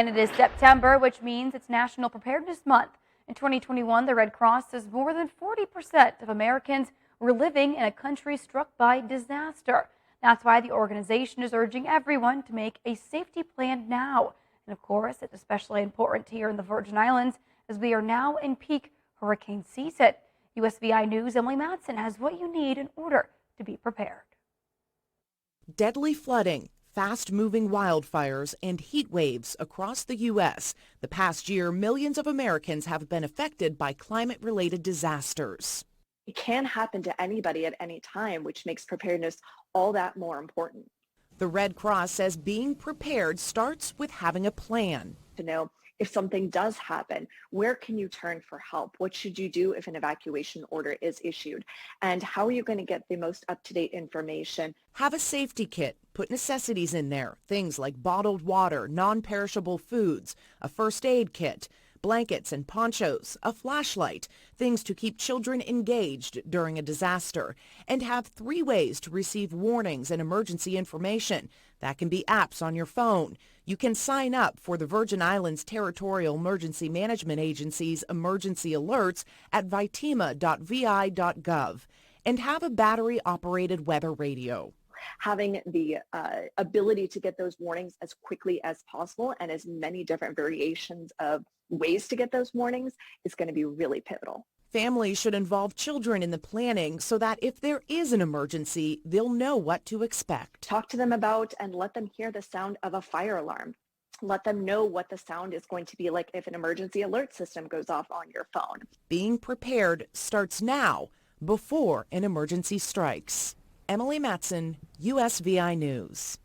And it is September, which means it's National Preparedness Month. In 2021, the Red Cross says more than 40% of Americans were living in a country struck by disaster. That's why the organization is urging everyone to make a safety plan now. And of course, it's especially important here in the Virgin Islands as we are now in peak hurricane season. USVI News' Emily Matson has what you need in order to be prepared. Deadly flooding, fast-moving wildfires, and heat waves across the U.S. The past year, millions of Americans have been affected by climate-related disasters. It can happen to anybody at any time, which makes preparedness all that more important. The Red Cross says being prepared starts with having a plan. To know if something does happen, where can you turn for help? What should you do if an evacuation order is issued? And how are you going to get the most up-to-date information? Have a safety kit. Put necessities in there, things like bottled water, non-perishable foods, a first aid kit, blankets and ponchos, a flashlight, things to keep children engaged during a disaster, and have 3 ways to receive warnings and emergency information. That can be apps on your phone. You can sign up for the Virgin Islands Territorial Emergency Management Agency's emergency alerts at vitima.vi.gov and have a battery-operated weather radio. Having the ability to get those warnings as quickly as possible and as many different variations of ways to get those warnings is going to be really pivotal. Families should involve children in the planning so that if there is an emergency, they'll know what to expect. Talk to them about and let them hear the sound of a fire alarm. Let them know what the sound is going to be like if an emergency alert system goes off on your phone. Being prepared starts now, before an emergency strikes. Emily Matson, USVI News.